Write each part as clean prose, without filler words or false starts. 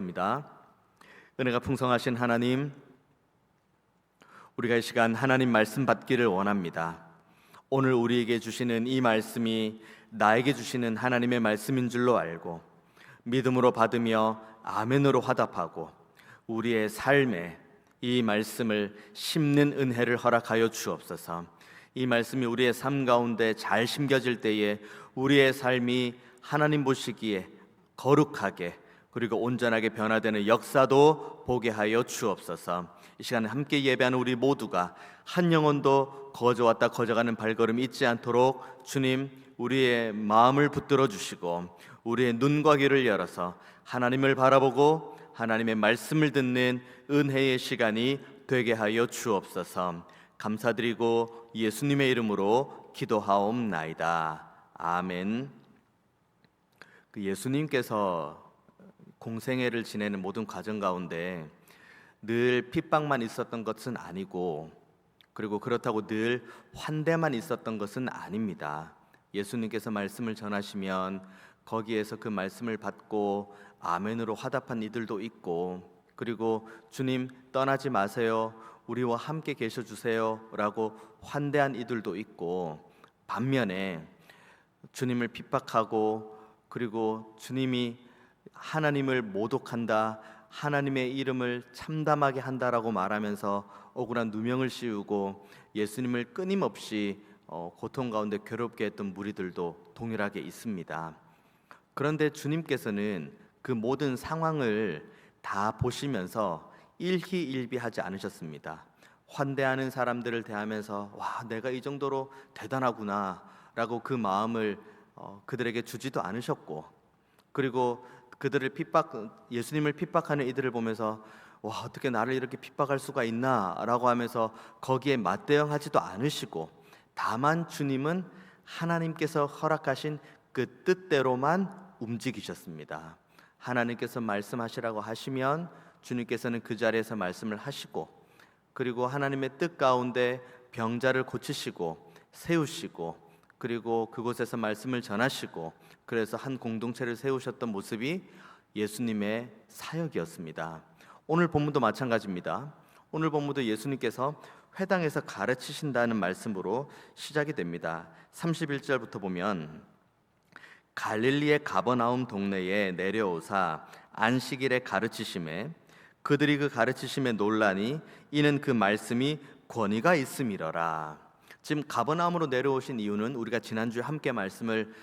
기도하겠습니다. 은혜가 풍성하신 하나님, 우리가 이 시간 하나님 말씀 받기를 원합니다. 오늘 우리에게 주시는 이 말씀이 나에게 주시는 하나님의 말씀인 줄로 알고 믿음으로 받으며 아멘으로 화답하고 우리의 삶에 이 말씀을 심는 은혜를 허락하여 주옵소서. 이 말씀이 우리의 삶 가운데 잘 심겨질 때에 우리의 삶이 하나님 보시기에 거룩하게 그리고 온전하게 변화되는 역사도 보게 하여 주옵소서. 이 시간에 함께 예배하는 우리 모두가 한 영혼도 거저왔다 거저가는 발걸음 잊지 않도록 주님 우리의 마음을 붙들어 주시고 우리의 눈과 귀를 열어서 하나님을 바라보고 하나님의 말씀을 듣는 은혜의 시간이 되게 하여 주옵소서. 감사드리고 예수님의 이름으로 기도하옵나이다. 아멘. 예수님께서 공생애를 지내는 모든 과정 가운데 늘 핍박만 있었던 것은 아니고 그리고 그렇다고 늘 환대만 있었던 것은 아닙니다. 예수님께서 말씀을 전하시면 거기에서 그 말씀을 받고 아멘으로 화답한 이들도 있고 그리고 주님 떠나지 마세요, 우리와 함께 계셔 주세요 라고 환대한 이들도 있고, 반면에 주님을 핍박하고 그리고 주님이 하나님을 모독한다, 하나님의 이름을 참담하게 한다라고 말하면서 억울한 누명을 씌우고 예수님을 끊임없이 고통 가운데 괴롭게 했던 무리들도 동일하게 있습니다. 그런데 주님께서는 그 모든 상황을 다 보시면서 일희일비하지 않으셨습니다. 환대하는 사람들을 대하면서 와, 내가 이 정도로 대단하구나 라고 그 마음을 그들에게 주지도 않으셨고, 그리고 그들을 예수님을 핍박하는 이들을 보면서 와, 어떻게 나를 이렇게 핍박할 수가 있나 라고 하면서 거기에 맞대응하지도 않으시고, 다만 주님은 하나님께서 허락하신 그 뜻대로만 움직이셨습니다. 하나님께서 말씀하시라고 하시면 주님께서는 그 자리에서 말씀을 하시고, 그리고 하나님의 뜻 가운데 병자를 고치시고 세우시고, 그리고 그곳에서 말씀을 전하시고, 그래서 한 공동체를 세우셨던 모습이 예수님의 사역이었습니다. 오늘 본문도 마찬가지입니다. 오늘 본문도 예수님께서 회당에서 가르치신다는 말씀으로 시작이 됩니다. 31절부터 보면 갈릴리의 가버나움 동네에 내려오사 안식일에 가르치심에 그들이 그 가르치심에 놀라니 이는 그 말씀이 권위가 있음이러라. 지금 가버나움으로 내려오신 이유는 우리가 지난주에 함께 말씀을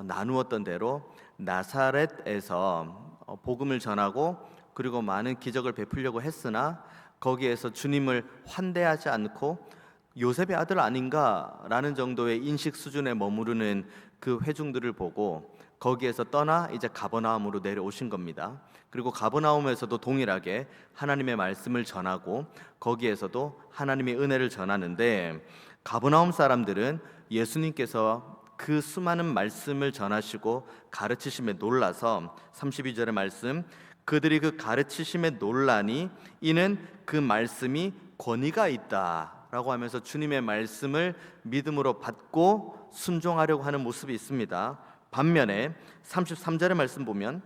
나누었던 대로 나사렛에서 복음을 전하고 그리고 많은 기적을 베풀려고 했으나 거기에서 주님을 환대하지 않고 요셉의 아들 아닌가라는 정도의 인식 수준에 머무르는 그 회중들을 보고 거기에서 떠나 이제 가버나움으로 내려오신 겁니다. 그리고 가버나움에서도 동일하게 하나님의 말씀을 전하고 거기에서도 하나님의 은혜를 전하는데, 가버나움 사람들은 예수님께서 그 수많은 말씀을 전하시고 가르치심에 놀라서 32절의 말씀, 그들이 그 가르치심에 놀라니 이는 그 말씀이 권위가 있다 라고 하면서 주님의 말씀을 믿음으로 받고 순종하려고 하는 모습이 있습니다. 반면에 33절의 말씀 보면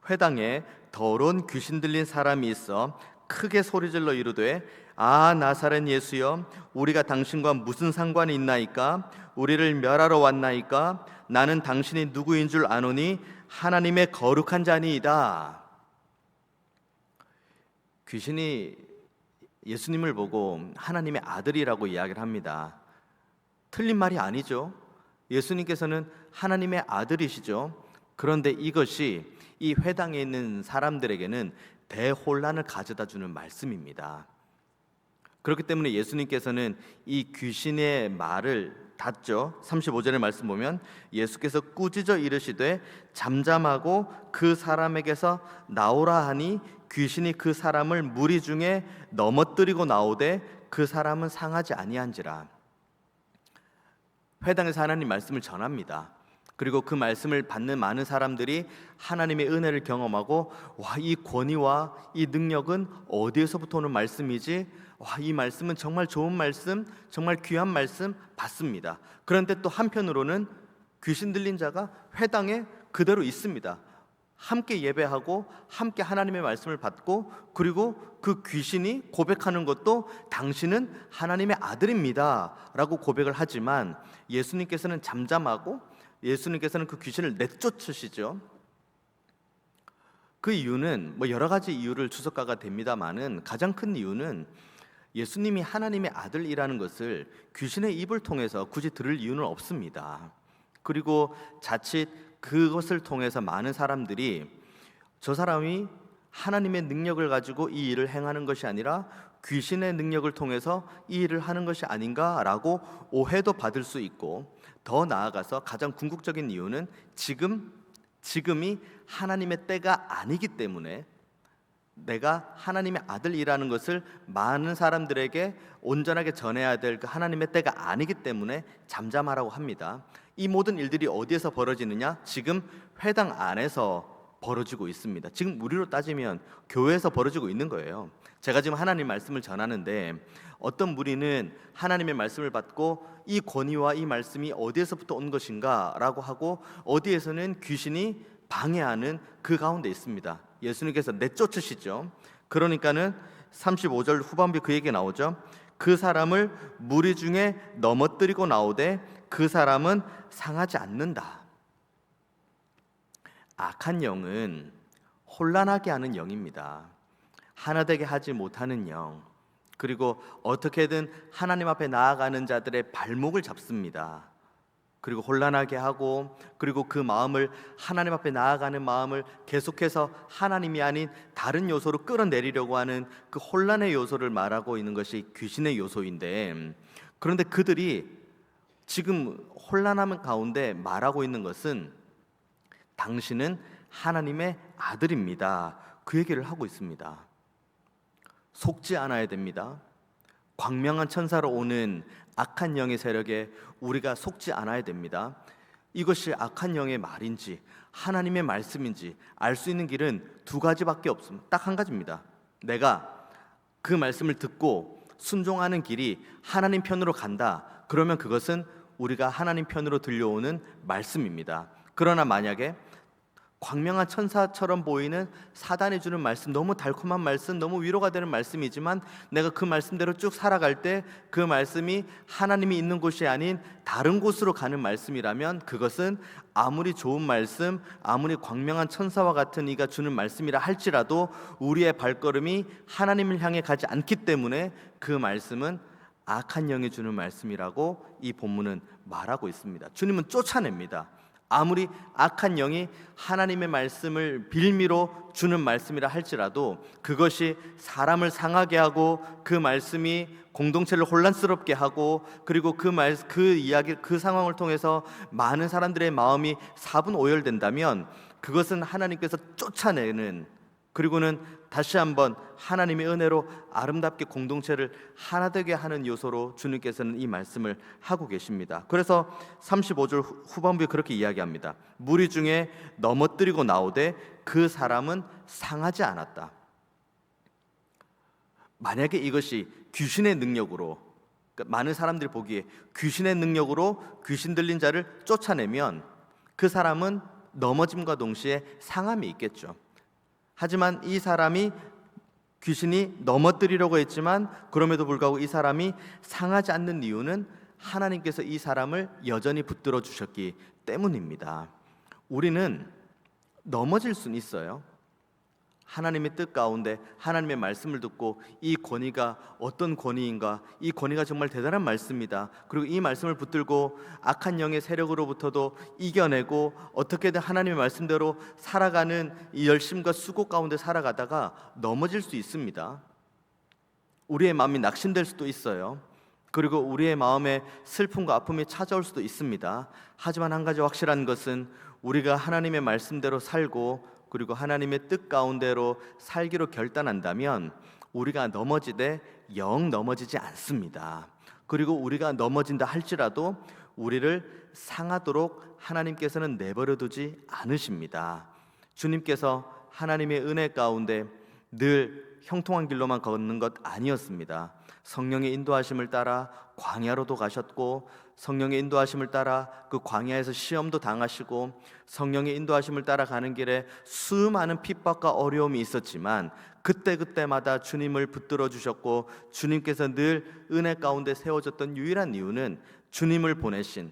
회당에 더러운 귀신 들린 사람이 있어 크게 소리질러 이르되 아 나사렛 예수여, 우리가 당신과 무슨 상관이 있나이까? 우리를 멸하러 왔나이까? 나는 당신이 누구인 줄 아노니 하나님의 거룩한 자니이다. 귀신이 예수님을 보고 하나님의 아들이라고 이야기를 합니다. 틀린 말이 아니죠. 예수님께서는 하나님의 아들이시죠. 그런데 이것이 이 회당에 있는 사람들에게는 대혼란을 가져다 주는 말씀입니다. 그렇기 때문에 예수님께서는 이 귀신의 말을 닫죠. 35절의 말씀 보면 예수께서 꾸짖어 이르시되 잠잠하고 그 사람에게서 나오라 하니 귀신이 그 사람을 무리 중에 넘어뜨리고 나오되 그 사람은 상하지 아니한지라. 회당에서 하나님 말씀을 전합니다. 그리고 그 말씀을 받는 많은 사람들이 하나님의 은혜를 경험하고 와, 이 권위와 이 능력은 어디에서부터 오는 말씀이지? 와, 이 말씀은 정말 좋은 말씀, 정말 귀한 말씀 받습니다. 그런데 또 한편으로는 귀신 들린 자가 회당에 그대로 있습니다. 함께 예배하고 함께 하나님의 말씀을 받고 그리고 그 귀신이 고백하는 것도 당신은 하나님의 아들입니다 라고 고백을 하지만 예수님께서는 잠잠하고 예수님께서는 그 귀신을 내쫓으시죠. 그 이유는 여러 가지 이유를 주석가가 됩니다만은 가장 큰 이유는 예수님이 하나님의 아들이라는 것을 귀신의 입을 통해서 굳이 들을 이유는 없습니다. 그리고 자칫 그것을 통해서 많은 사람들이 저 사람이 하나님의 능력을 가지고 이 일을 행하는 것이 아니라 귀신의 능력을 통해서 이 일을 하는 것이 아닌가라고 오해도 받을 수 있고, 더 나아가서 가장 궁극적인 이유는 지금이 하나님의 때가 아니기 때문에 내가 하나님의 아들이라는 것을 많은 사람들에게 온전하게 전해야 될 그 하나님의 때가 아니기 때문에 잠잠하라고 합니다. 이 모든 일들이 어디에서 벌어지느냐? 지금 회당 안에서 벌어지고 있습니다. 지금 우리로 따지면 교회에서 벌어지고 있는 거예요. 제가 지금 하나님 말씀을 전하는데 어떤 무리는 하나님의 말씀을 받고 이 권위와 이 말씀이 어디에서부터 온 것인가 라고 하고 어디에서는 귀신이 방해하는 그 가운데 있습니다. 예수님께서 내쫓으시죠. 그러니까는 35절 후반부에 그 얘기 나오죠. 그 사람을 무리 중에 넘어뜨리고 나오되 그 사람은 상하지 않는다. 악한 영은 혼란하게 하는 영입니다. 하나 되게 하지 못하는 영, 그리고 어떻게든 하나님 앞에 나아가는 자들의 발목을 잡습니다. 그리고 혼란하게 하고, 그리고 그 마음을, 하나님 앞에 나아가는 마음을 계속해서 하나님이 아닌 다른 요소로 끌어내리려고 하는 그 혼란의 요소를 말하고 있는 것이 귀신의 요소인데, 그런데 그들이 지금 혼란함 가운데 말하고 있는 것은 당신은 하나님의 아들입니다. 그 얘기를 하고 있습니다. 속지 않아야 됩니다. 광명한 천사로 오는 악한 영의 세력에 우리가 속지 않아야 됩니다. 이것이 악한 영의 말인지 하나님의 말씀인지 알 수 있는 길은 두 가지밖에 없습니다. 딱 한 가지입니다. 내가 그 말씀을 듣고 순종하는 길이 하나님 편으로 간다. 그러면 그것은 우리가 하나님 편으로 들려오는 말씀입니다. 그러나 만약에 광명한 천사처럼 보이는 사단이 주는 말씀, 너무 달콤한 말씀, 너무 위로가 되는 말씀이지만 내가 그 말씀대로 쭉 살아갈 때 그 말씀이 하나님이 있는 곳이 아닌 다른 곳으로 가는 말씀이라면 그것은 아무리 좋은 말씀, 아무리 광명한 천사와 같은 이가 주는 말씀이라 할지라도 우리의 발걸음이 하나님을 향해 가지 않기 때문에 그 말씀은 악한 영이 주는 말씀이라고 이 본문은 말하고 있습니다. 주님은 쫓아냅니다. 아무리 악한 영이 하나님의 말씀을 빌미로 주는 말씀이라 할지라도 그것이 사람을 상하게 하고 그 말씀이 공동체를 혼란스럽게 하고 그리고 그 이야기, 그 상황을 통해서 많은 사람들의 마음이 사분오열된다면 그것은 하나님께서 쫓아내는, 그리고는 다시 한번 하나님의 은혜로 아름답게 공동체를 하나 되게 하는 요소로 주님께서는 이 말씀을 하고 계십니다. 그래서 35절 후반부에 그렇게 이야기합니다. 무리 중에 넘어뜨리고 나오되 그 사람은 상하지 않았다. 만약에 이것이 귀신의 능력으로, 그러니까 많은 사람들이 보기에 귀신의 능력으로 귀신 들린 자를 쫓아내면 그 사람은 넘어짐과 동시에 상함이 있겠죠. 하지만 이 사람이 귀신이 넘어뜨리려고 했지만 그럼에도 불구하고 이 사람이 상하지 않는 이유는 하나님께서 이 사람을 여전히 붙들어 주셨기 때문입니다. 우리는 넘어질 수는 있어요. 하나님의 뜻 가운데 하나님의 말씀을 듣고 이 권위가 어떤 권위인가, 이 권위가 정말 대단한 말씀이다, 그리고 이 말씀을 붙들고 악한 영의 세력으로부터도 이겨내고 어떻게든 하나님의 말씀대로 살아가는 이 열심과 수고 가운데 살아가다가 넘어질 수 있습니다. 우리의 마음이 낙심될 수도 있어요. 그리고 우리의 마음에 슬픔과 아픔이 찾아올 수도 있습니다. 하지만 한 가지 확실한 것은 우리가 하나님의 말씀대로 살고 그리고 하나님의 뜻 가운데로 살기로 결단한다면 우리가 넘어지되 영 넘어지지 않습니다. 그리고 우리가 넘어진다 할지라도 우리를 상하도록 하나님께서는 내버려 두지 않으십니다. 주님께서 하나님의 은혜 가운데 늘 형통한 길로만 걷는 것 아니었습니다. 성령의 인도하심을 따라 광야로도 가셨고 성령의 인도하심을 따라 그 광야에서 시험도 당하시고 성령의 인도하심을 따라 가는 길에 수많은 핍박과 어려움이 있었지만 그때그때마다 주님을 붙들어 주셨고 주님께서 늘 은혜 가운데 세워졌던 유일한 이유는 주님을 보내신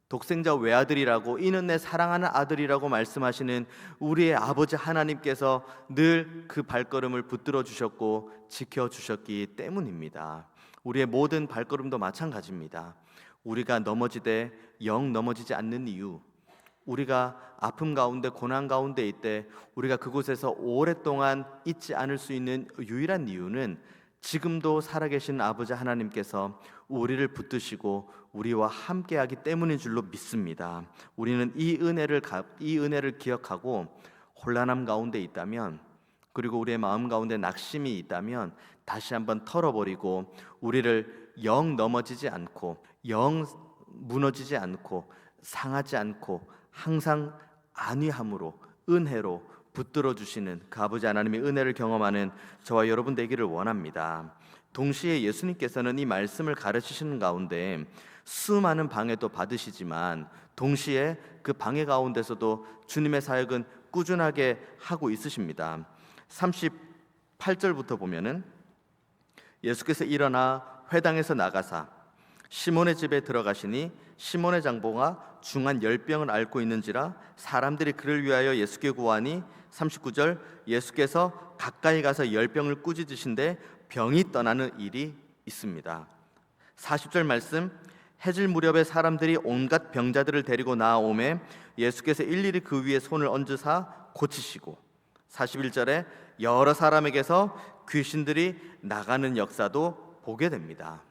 독생자 외아들이라고, 이는 내 사랑하는 아들이라고 말씀하시는 우리의 아버지 하나님께서 늘 그 발걸음을 붙들어 주셨고 지켜주셨기 때문입니다. 우리의 모든 발걸음도 마찬가지입니다. 우리가 넘어지되 영 넘어지지 않는 이유, 우리가 아픔 가운데 고난 가운데 있때 우리가 그곳에서 오랫동안 있지 않을 수 있는 유일한 이유는 지금도 살아계신 아버지 하나님께서 우리를 붙드시고 우리와 함께하기 때문인 줄로 믿습니다. 우리는 이 은혜를 기억하고 혼란함 가운데 있다면, 그리고 우리의 마음 가운데 낙심이 있다면 다시 한번 털어버리고 우리를 영 넘어지지 않고 영 무너지지 않고 상하지 않고 항상 안위함으로 은혜로 붙들어 주시는 그 아버지 하나님의 은혜를 경험하는 저와 여러분 되기를 원합니다. 동시에 예수님께서는 이 말씀을 가르치시는 가운데 수많은 방해도 받으시지만 동시에 그 방해 가운데서도 주님의 사역은 꾸준하게 하고 있으십니다. 38절부터 보면은 예수께서 일어나 회당에서 나가사 시몬의 집에 들어가시니 시몬의 장보가 중한 10병을 앓고 있는지라 사람들이 그를 위하여 예수께 구하니 39절 예수께서 가까이 가서 10병을 꾸짖으신데 병이 떠나는 일이 있습니다. 40절 말씀, 해질 무렵에 사람들이 온갖 병자들을 데리고 나아오매 예수께서 일일이 그 위에 손을 얹으사 고치시고 41절에 여러 사람에게서 귀신들이 나가는 역사도 보게 됩니다.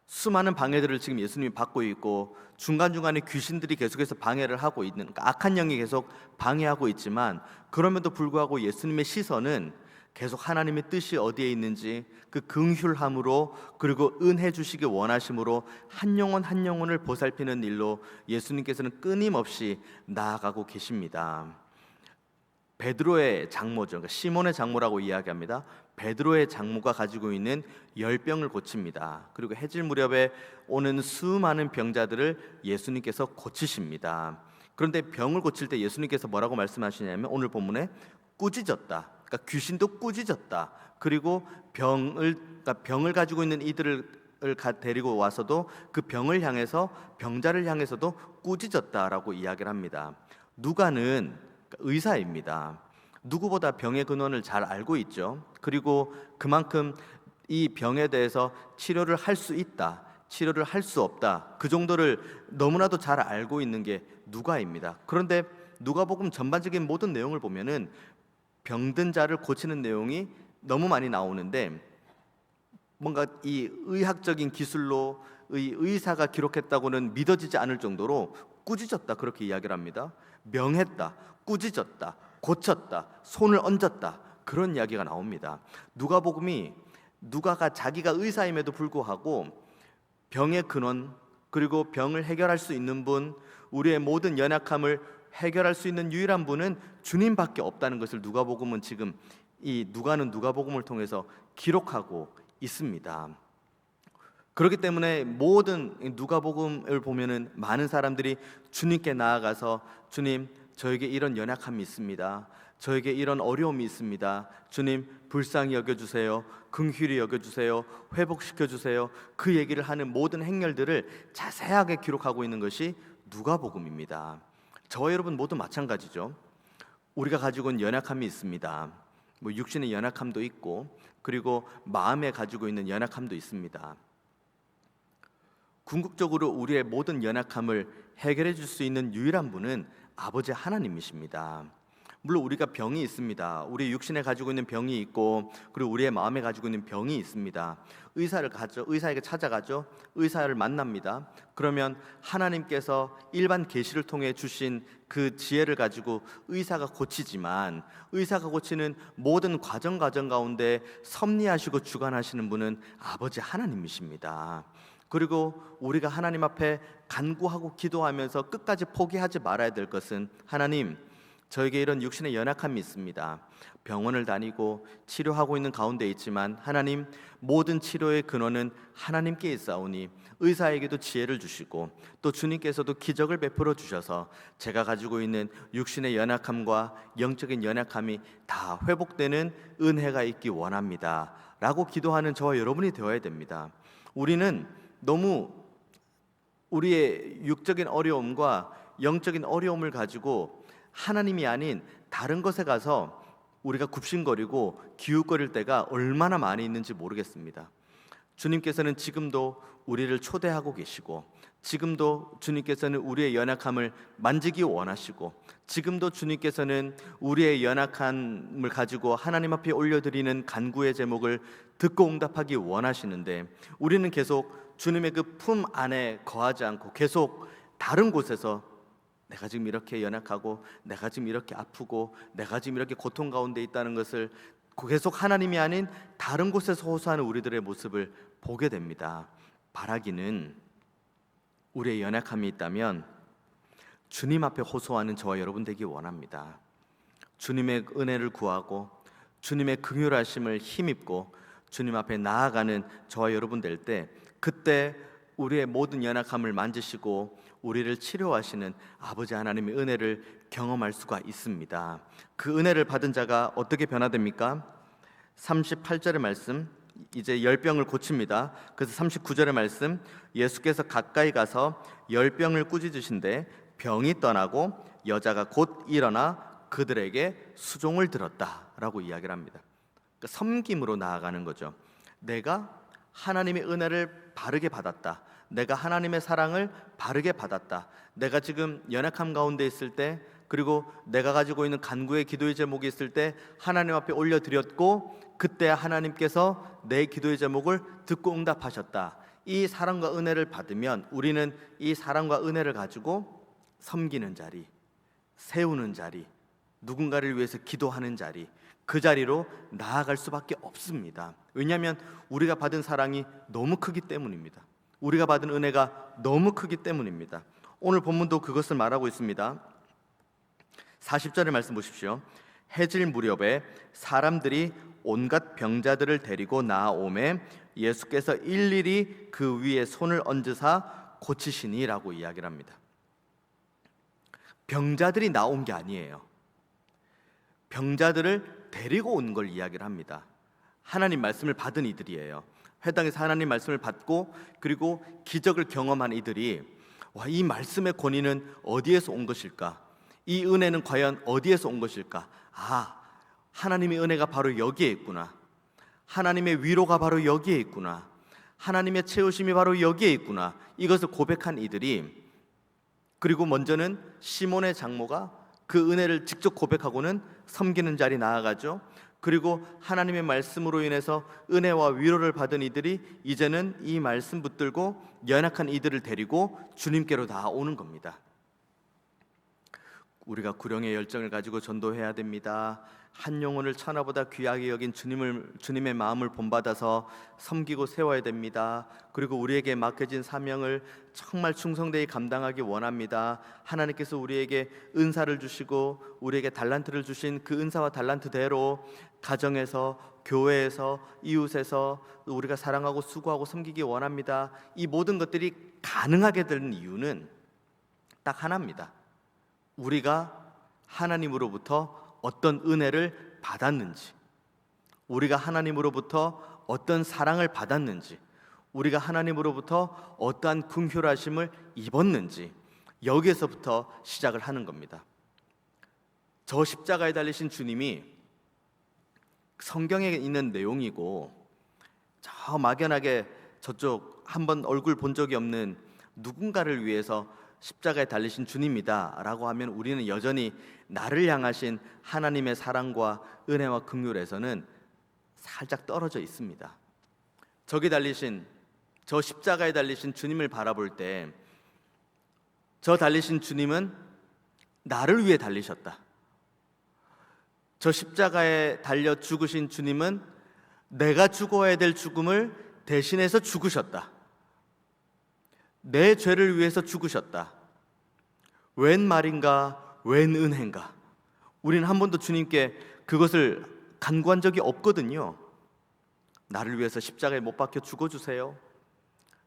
수많은 방해들을 지금 예수님이 받고 있고 중간중간에 귀신들이 계속해서 방해를 하고 있는, 그러니까 악한 영이 계속 방해하고 있지만 그럼에도 불구하고 예수님의 시선은 계속 하나님의 뜻이 어디에 있는지 그 긍휼함으로 그리고 은혜 주시기 원하심으로 한 영혼 한 영혼을 보살피는 일로 예수님께서는 끊임없이 나아가고 계십니다. 베드로의 장모죠, 그러니까 시몬의 장모라고 이야기합니다. 베드로의 장모가 가지고 있는 10병을 고칩니다. 그리고 해질 무렵에 오는 수많은 병자들을 예수님께서 고치십니다. 그런데 병을 고칠 때 예수님께서 뭐라고 말씀하시냐면 오늘 본문에 꾸짖었다, 그러니까 귀신도 꾸짖었다. 그리고 병을 가지고 있는 이들을 데리고 와서도 그 병을 향해서, 병자를 향해서도 꾸짖었다라고 이야기를 합니다. 누가는 의사입니다. 누구보다 병의 근원을 잘 알고 있죠. 그리고 그만큼 이 병에 대해서 치료를 할 수 있다, 치료를 할 수 없다, 그 정도를 너무나도 잘 알고 있는 게 누가입니다. 그런데 누가복음 전반적인 모든 내용을 보면은 병든 자를 고치는 내용이 너무 많이 나오는데 뭔가 이 의학적인 기술로 의사가 기록했다고는 믿어지지 않을 정도로 꾸짖었다 그렇게 이야기를 합니다. 명했다, 꾸짖었다, 고쳤다, 손을 얹었다, 그런 이야기가 나옵니다. 누가복음이 누가가 자기가 의사임에도 불구하고 병의 근원 그리고 병을 해결할 수 있는 분, 우리의 모든 연약함을 해결할 수 있는 유일한 분은 주님밖에 없다는 것을 누가복음은 지금 누가는 누가복음을 통해서 기록하고 있습니다. 그렇기 때문에 모든 누가복음을 보면은 많은 사람들이 주님께 나아가서 주님, 저에게 이런 연약함이 있습니다. 저에게 이런 어려움이 있습니다. 주님, 불쌍히 여겨주세요. 긍휼히 여겨주세요. 회복시켜주세요. 그 얘기를 하는 모든 행렬들을 자세하게 기록하고 있는 것이 누가복음입니다. 저와 여러분 모두 마찬가지죠. 우리가 가지고 있는 연약함이 있습니다. 육신의 연약함도 있고 그리고 마음에 가지고 있는 연약함도 있습니다. 궁극적으로 우리의 모든 연약함을 해결해 줄 수 있는 유일한 분은 아버지 하나님이십니다. 물론 우리가 병이 있습니다. 우리 육신에 가지고 있는 병이 있고 그리고 우리의 마음에 가지고 있는 병이 있습니다. 의사에게 찾아가죠. 의사를 만납니다. 그러면 하나님께서 일반 계시를 통해 주신 그 지혜를 가지고 의사가 고치지만 의사가 고치는 모든 과정 가운데 섭리하시고 주관하시는 분은 아버지 하나님이십니다. 그리고 우리가 하나님 앞에 간구하고 기도하면서 끝까지 포기하지 말아야 될 것은 하나님, 저에게 이런 육신의 연약함이 있습니다. 병원을 다니고 치료하고 있는 가운데 있지만 하나님, 모든 치료의 근원은 하나님께 있사오니 의사에게도 지혜를 주시고 또 주님께서도 기적을 베풀어 주셔서 제가 가지고 있는 육신의 연약함과 영적인 연약함이 다 회복되는 은혜가 있기 원합니다 라고 기도하는 저와 여러분이 되어야 됩니다. 우리는 너무 우리의 육적인 어려움과 영적인 어려움을 가지고 하나님이 아닌 다른 것에 가서 우리가 굽신거리고 기웃거릴 때가 얼마나 많이 있는지 모르겠습니다. 주님께서는 지금도 우리를 초대하고 계시고, 지금도 주님께서는 우리의 연약함을 만지기 원하시고, 지금도 주님께서는 우리의 연약함을 가지고 하나님 앞에 올려드리는 간구의 제목을 듣고 응답하기 원하시는데, 우리는 계속 주님의 그 품 안에 거하지 않고 계속 다른 곳에서 내가 지금 이렇게 연약하고, 내가 지금 이렇게 아프고, 내가 지금 이렇게 고통 가운데 있다는 것을 계속 하나님이 아닌 다른 곳에서 호소하는 우리들의 모습을 보게 됩니다. 바라기는 우리의 연약함이 있다면 주님 앞에 호소하는 저와 여러분 되기 원합니다. 주님의 은혜를 구하고 주님의 긍휼하심을 힘입고 주님 앞에 나아가는 저와 여러분 될 때, 그때 우리의 모든 연약함을 만지시고 우리를 치료하시는 아버지 하나님의 은혜를 경험할 수가 있습니다. 그 은혜를 받은 자가 어떻게 변화됩니까? 38절의 말씀, 이제 열병을 고칩니다. 그래서 39절의 말씀, 예수께서 가까이 가서 열병을 꾸짖으신데 병이 떠나고 여자가 곧 일어나 그들에게 수종을 들었다라고 이야기를 합니다. 그러니까 섬김으로 나아가는 거죠. 내가 하나님의 은혜를 바르게 받았다, 내가 하나님의 사랑을 바르게 받았다, 내가 지금 연약함 가운데 있을 때, 그리고 내가 가지고 있는 간구의 기도의 제목이 있을 때 하나님 앞에 올려드렸고, 그때 하나님께서 내 기도의 제목을 듣고 응답하셨다. 이 사랑과 은혜를 받으면 우리는 이 사랑과 은혜를 가지고 섬기는 자리, 세우는 자리, 누군가를 위해서 기도하는 자리, 그 자리로 나아갈 수밖에 없습니다. 왜냐하면 우리가 받은 사랑이 너무 크기 때문입니다. 우리가 받은 은혜가 너무 크기 때문입니다. 오늘 본문도 그것을 말하고 있습니다. 40절의 말씀 보십시오. 해질 무렵에 사람들이 온갖 병자들을 데리고 나아오매 예수께서 일일이 그 위에 손을 얹으사 고치시니라고 이야기를 합니다. 병자들이 나온 게 아니에요. 병자들을 데리고 온 걸 이야기를 합니다. 하나님 말씀을 받은 이들이에요. 회당에서 하나님 말씀을 받고 그리고 기적을 경험한 이들이, 와, 이 말씀의 권위는 어디에서 온 것일까? 이 은혜는 과연 어디에서 온 것일까? 아, 하나님의 은혜가 바로 여기에 있구나. 하나님의 위로가 바로 여기에 있구나. 하나님의 채우심이 바로 여기에 있구나. 이것을 고백한 이들이, 그리고 먼저는 시몬의 장모가 그 은혜를 직접 고백하고는 섬기는 자리 나아가죠. 그리고 하나님의 말씀으로 인해서 은혜와 위로를 받은 이들이 이제는 이 말씀 붙들고 연약한 이들을 데리고 주님께로 나오는 겁니다. 우리가 구령의 열정을 가지고 전도해야 됩니다. 한 영혼을 천하보다 귀하게 여긴 주님의 마음을 본받아서 섬기고 세워야 됩니다. 그리고 우리에게 맡겨진 사명을 정말 충성되이 감당하기 원합니다. 하나님께서 우리에게 은사를 주시고 우리에게 달란트를 주신 그 은사와 달란트대로 가정에서, 교회에서, 이웃에서 우리가 사랑하고 수고하고 섬기기 원합니다. 이 모든 것들이 가능하게 된 이유는 딱 하나입니다. 우리가 하나님으로부터 어떤 은혜를 받았는지, 우리가 하나님으로부터 어떤 사랑을 받았는지, 우리가 하나님으로부터 어떠한 긍휼하심을 입었는지, 여기에서부터 시작을 하는 겁니다. 저 십자가에 달리신 주님이 성경에 있는 내용이고, 저 막연하게 저쪽 한번 얼굴 본 적이 없는 누군가를 위해서 십자가에 달리신 주님이다 라고 하면 우리는 여전히 나를 향하신 하나님의 사랑과 은혜와 긍휼에서는 살짝 떨어져 있습니다. 저 십자가에 달리신 주님을 바라볼 때, 저 달리신 주님은 나를 위해 달리셨다. 저 십자가에 달려 죽으신 주님은 내가 죽어야 될 죽음을 대신해서 죽으셨다. 내 죄를 위해서 죽으셨다. 웬 말인가, 웬 은혜인가. 우리는 한 번도 주님께 그것을 간구한 적이 없거든요. 나를 위해서 십자가에 못 박혀 죽어주세요,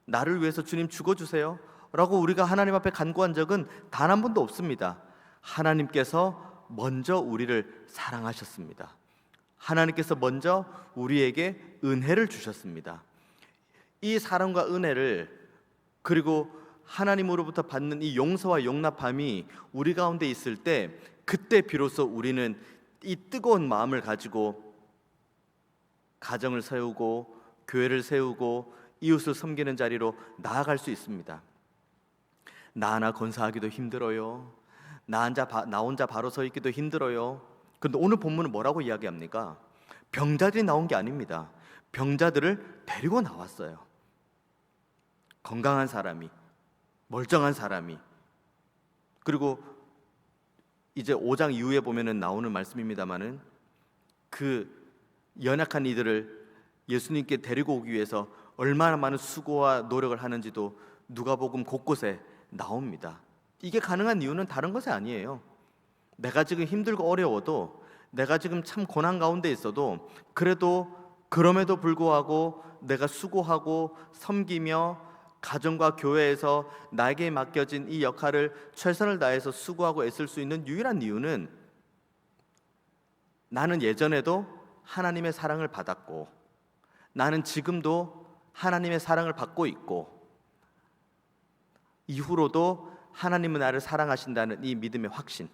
나를 위해서 주님 죽어주세요 라고 우리가 하나님 앞에 간구한 적은 단 한 번도 없습니다. 하나님께서 먼저 우리를 사랑하셨습니다. 하나님께서 먼저 우리에게 은혜를 주셨습니다. 이 사랑과 은혜를, 그리고 하나님으로부터 받는 이 용서와 용납함이 우리 가운데 있을 때, 그때 비로소 우리는 이 뜨거운 마음을 가지고 가정을 세우고 교회를 세우고 이웃을 섬기는 자리로 나아갈 수 있습니다. 나 하나 건사하기도 힘들어요. 나 혼자 바로 서 있기도 힘들어요. 그런데 오늘 본문은 뭐라고 이야기합니까? 병자들이 나온 게 아닙니다. 병자들을 데리고 나왔어요. 건강한 사람이, 멀쩡한 사람이. 그리고 이제 5장 이후에 보면은 나오는 말씀입니다마는 그 연약한 이들을 예수님께 데리고 오기 위해서 얼마나 많은 수고와 노력을 하는지도 누가복음 곳곳에 나옵니다. 이게 가능한 이유는 다른 것이 아니에요. 내가 지금 힘들고 어려워도, 내가 지금 참 고난 가운데 있어도, 그럼에도 불구하고 내가 수고하고 섬기며 가정과 교회에서 나에게 맡겨진 이 역할을 최선을 다해서 수고하고 애쓸 수 있는 유일한 이유는, 나는 예전에도 하나님의 사랑을 받았고, 나는 지금도 하나님의 사랑을 받고 있고, 이후로도 하나님은 나를 사랑하신다는 이 믿음의 확신.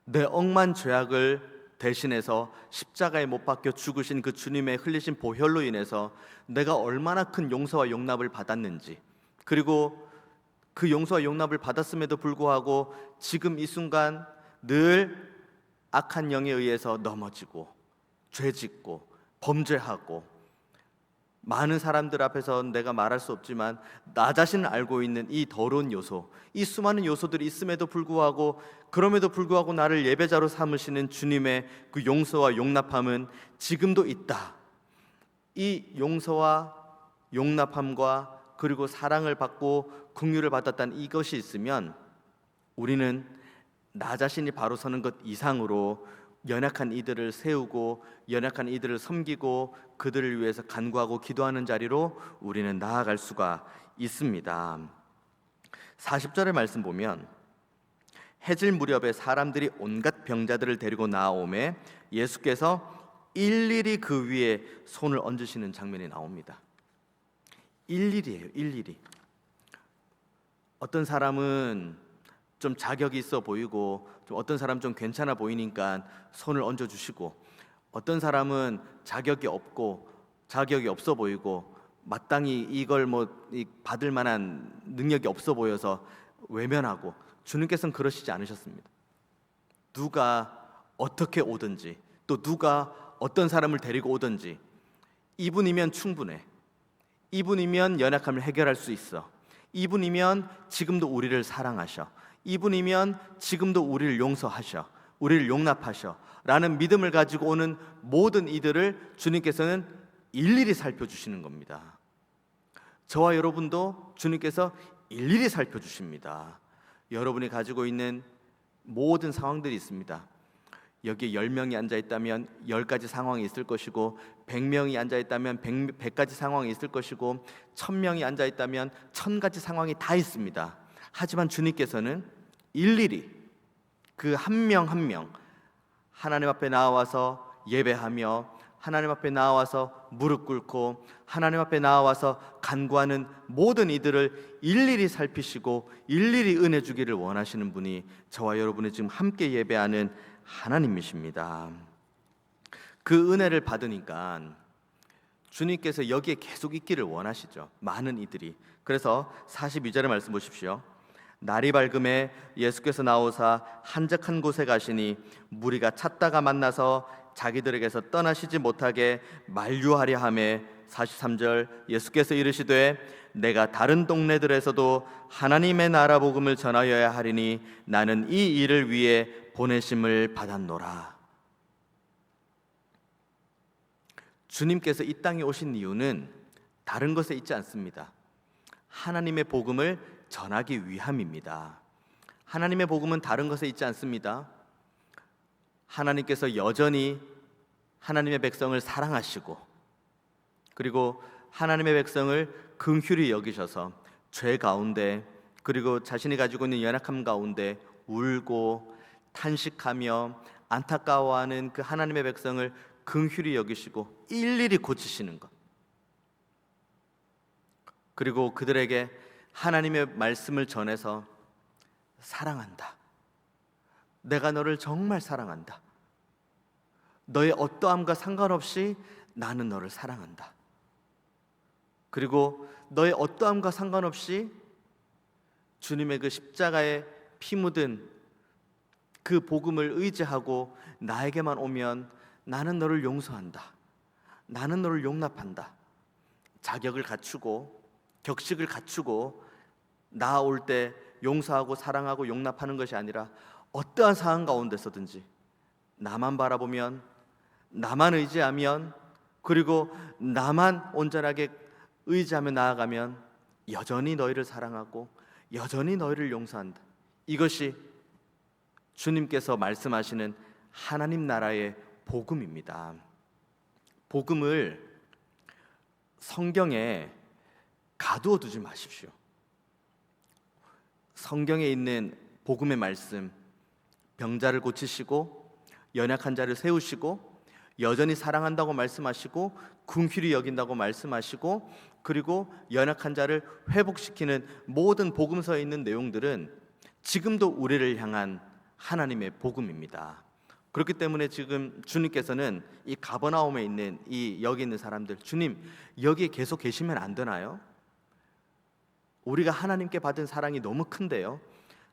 내 억만 죄악을 대신해서 십자가에 못 박혀 죽으신 그 주님의 흘리신 보혈로 인해서 내가 얼마나 큰 용서와 용납을 받았는지, 그리고 그 용서와 용납을 받았음에도 불구하고 지금 이 순간 늘 악한 영에 의해서 넘어지고 죄짓고 범죄하고, 많은 사람들 앞에서 내가 말할 수 없지만 나 자신을 알고 있는 이 더러운 요소, 이 수많은 요소들이 있음에도 불구하고, 그럼에도 불구하고 나를 예배자로 삼으시는 주님의 그 용서와 용납함은 지금도 있다. 이 용서와 용납함과 그리고 사랑을 받고 긍휼을 받았다는 이것이 있으면 우리는 나 자신이 바로 서는 것 이상으로 연약한 이들을 세우고 연약한 이들을 섬기고 그들을 위해서 간구하고 기도하는 자리로 우리는 나아갈 수가 있습니다. 40절의 말씀 보면, 해질 무렵에 사람들이 온갖 병자들을 데리고 나오매 예수께서 일일이 그 위에 손을 얹으시는 장면이 나옵니다. 일일이에요. 일일이. 어떤 사람은 좀 자격이 있어 보이고, 어떤 사람 좀 괜찮아 보이니까 손을 얹어주시고, 어떤 사람은 자격이 없어 보이고 마땅히 이걸 받을 만한 능력이 없어 보여서 외면하고, 주님께서는 그러시지 않으셨습니다. 누가 어떻게 오든지, 또 누가 어떤 사람을 데리고 오든지, 이분이면 충분해. 이분이면 연약함을 해결할 수 있어. 이분이면 지금도 우리를 사랑하셔. 이분이면 지금도 우리를 용서하셔, 우리를 용납하셔 라는 믿음을 가지고 오는 모든 이들을 주님께서는 일일이 살펴주시는 겁니다. 저와 여러분도 주님께서 일일이 살펴주십니다. 여러분이 가지고 있는 모든 상황들이 있습니다. 여기에 10명이 앉아있다면 10가지 상황이 있을 것이고, 100명이 앉아있다면 100가지 상황이 있을 것이고, 1000명이 앉아있다면 1000가지 상황이 다 있습니다. 하지만 주님께서는 일일이 그 한 명 한 명 하나님 앞에 나와서 예배하며, 하나님 앞에 나와서 무릎 꿇고, 하나님 앞에 나와서 간구하는 모든 이들을 일일이 살피시고 일일이 은혜 주기를 원하시는 분이 저와 여러분이 지금 함께 예배하는 하나님이십니다. 그 은혜를 받으니까 주님께서 여기에 계속 있기를 원하시죠. 많은 이들이. 그래서 42절의 말씀 보십시오. 날이 밝음에 예수께서 나오사 한적한 곳에 가시니 무리가 찾다가 만나서 자기들에게서 떠나시지 못하게 만류하려 하매, 43절, 예수께서 이르시되 내가 다른 동네들에서도 하나님의 나라 복음을 전하여야 하리니 나는 이 일을 위해 보내심을 받았노라. 주님께서 이 땅에 오신 이유는 다른 것에 있지 않습니다. 하나님의 복음을 전하기 위함입니다. 하나님의 복음은 다른 것에 있지 않습니다. 하나님께서 여전히 하나님의 백성을 사랑하시고, 그리고 하나님의 백성을 긍휼히 여기셔서 죄 가운데, 그리고 자신이 가지고 있는 연약함 가운데 울고 탄식하며 안타까워하는 그 하나님의 백성을 긍휼히 여기시고 일일이 고치시는 것, 그리고 그들에게 하나님의 말씀을 전해서 사랑한다, 내가 너를 정말 사랑한다, 너의 어떠함과 상관없이 나는 너를 사랑한다, 그리고 너의 어떠함과 상관없이 주님의 그 십자가에 피 묻은 그 복음을 의지하고 나에게만 오면 나는 너를 용서한다, 나는 너를 용납한다. 자격을 갖추고 격식을 갖추고 나올 때 용서하고 사랑하고 용납하는 것이 아니라 어떠한 상황 가운데서든지 나만 바라보면, 나만 의지하면, 그리고 나만 온전하게 의지하며 나아가면 여전히 너희를 사랑하고 여전히 너희를 용서한다. 이것이 주님께서 말씀하시는 하나님 나라의 복음입니다. 복음을 성경에 가두어 두지 마십시오. 성경에 있는 복음의 말씀, 병자를 고치시고 연약한 자를 세우시고 여전히 사랑한다고 말씀하시고 긍휼히 여긴다고 말씀하시고, 그리고 연약한 자를 회복시키는 모든 복음서에 있는 내용들은 지금도 우리를 향한 하나님의 복음입니다. 그렇기 때문에 지금 주님께서는 이 가버나움에 있는 여기 있는 사람들, 주님 여기에 계속 계시면 안 되나요? 우리가 하나님께 받은 사랑이 너무 큰데요,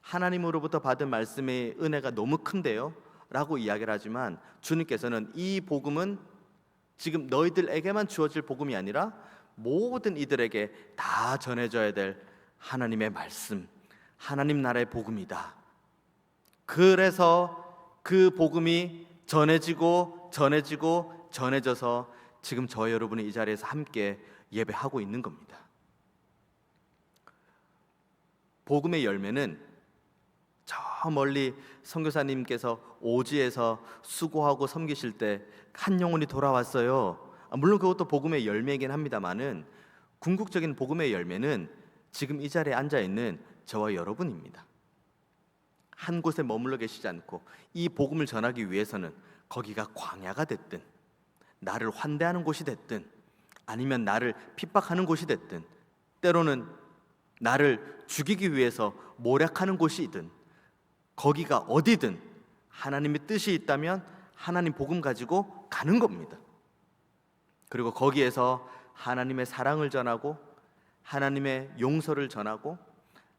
하나님으로부터 받은 말씀의 은혜가 너무 큰데요 라고 이야기를 하지만, 주님께서는 이 복음은 지금 너희들에게만 주어질 복음이 아니라 모든 이들에게 다 전해져야 될 하나님의 말씀, 하나님 나라의 복음이다. 그래서 그 복음이 전해지고 전해져서 지금 저 여러분이 이 자리에서 함께 예배하고 있는 겁니다. 복음의 열매는 저 멀리 선교사님께서 오지에서 수고하고 섬기실 때 한 영혼이 돌아왔어요. 물론 그것도 복음의 열매이긴 합니다만은 궁극적인 복음의 열매는 지금 이 자리에 앉아있는 저와 여러분입니다. 한 곳에 머물러 계시지 않고 이 복음을 전하기 위해서는 거기가 광야가 됐든, 나를 환대하는 곳이 됐든, 아니면 나를 핍박하는 곳이 됐든, 때로는 나를 죽이기 위해서 모략하는 곳이든, 거기가 어디든 하나님의 뜻이 있다면 하나님 복음 가지고 가는 겁니다. 그리고 거기에서 하나님의 사랑을 전하고 하나님의 용서를 전하고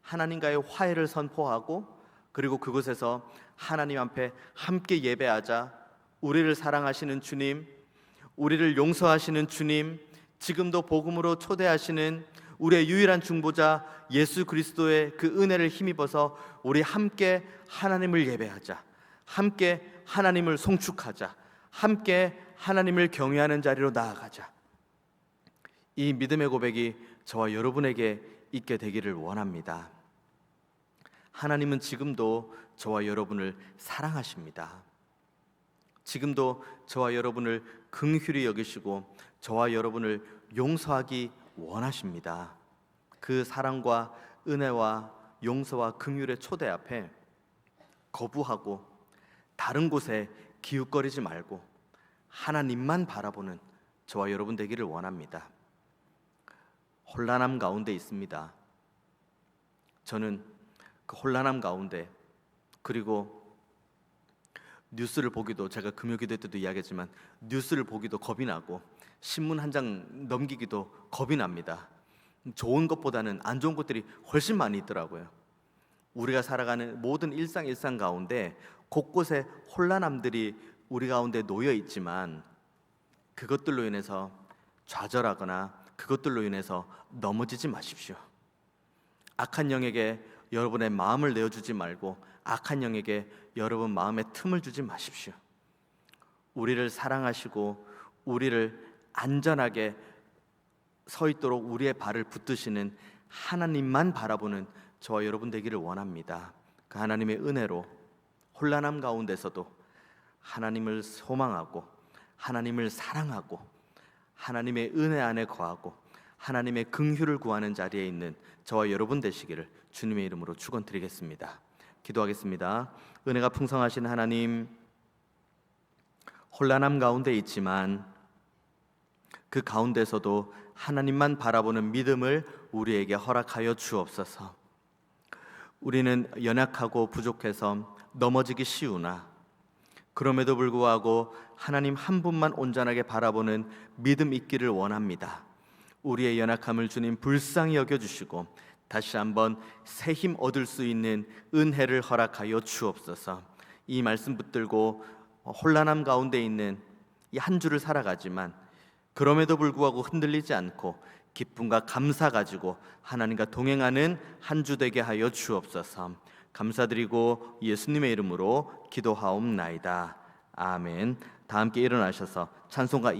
하나님과의 화해를 선포하고, 그리고 그곳에서 하나님 앞에 함께 예배하자. 우리를 사랑하시는 주님, 우리를 용서하시는 주님, 지금도 복음으로 초대하시는 우리의 유일한 중보자 예수 그리스도의 그 은혜를 힘입어서 우리 함께 하나님을 예배하자, 함께 하나님을 송축하자, 함께 하나님을 경외하는 자리로 나아가자. 이 믿음의 고백이 저와 여러분에게 있게 되기를 원합니다. 하나님은 지금도 저와 여러분을 사랑하십니다. 지금도 저와 여러분을 긍휼히 여기시고 저와 여러분을 용서하기 원하십니다. 그 사랑과 은혜와 용서와 긍휼의 초대 앞에 거부하고 다른 곳에 기웃거리지 말고 하나님만 바라보는 저와 여러분 되기를 원합니다. 혼란함 가운데 있습니다. 저는 그 혼란함 가운데, 그리고 뉴스를 보기도, 제가 금요기도 때도 이야기했지만 뉴스를 보기도 겁이 나고 신문 한 장 넘기기도 겁이 납니다. 좋은 것보다는 안 좋은 것들이 훨씬 많이 있더라고요. 우리가 살아가는 모든 일상 가운데 곳곳에 혼란함들이 우리 가운데 놓여 있지만, 그것들로 인해서 좌절하거나 그것들로 인해서 넘어지지 마십시오. 악한 영에게 여러분의 마음을 내어주지 말고 악한 영에게 여러분 마음에 틈을 주지 마십시오. 우리를 사랑하시고 우리를 안전하게 서 있도록 우리의 발을 붙드시는 하나님만 바라보는 저와 여러분 되기를 원합니다. 그 하나님의 은혜로 혼란함 가운데서도 하나님을 소망하고 하나님을 사랑하고 하나님의 은혜 안에 거하고 하나님의 긍휼을 구하는 자리에 있는 저와 여러분 되시기를 주님의 이름으로 축원드리겠습니다. 기도하겠습니다. 은혜가 풍성하신 하나님, 혼란함 가운데 있지만 그 가운데서도 하나님만 바라보는 믿음을 우리에게 허락하여 주옵소서. 우리는 연약하고 부족해서 넘어지기 쉬우나 그럼에도 불구하고 하나님 한 분만 온전하게 바라보는 믿음 있기를 원합니다. 우리의 연약함을 주님 불쌍히 여겨주시고 다시 한번 새 힘 얻을 수 있는 은혜를 허락하여 주옵소서. 이 말씀 붙들고 혼란함 가운데 있는 이 한 주를 살아가지만 그럼에도 불구하고 흔들리지 않고 기쁨과 감사 가지고 하나님과 동행하는 한 주 되게 하여 주옵소서. 감사드리고 예수님의 이름으로 기도하옵나이다. 아멘. 다 함께 일어나셔서 찬송가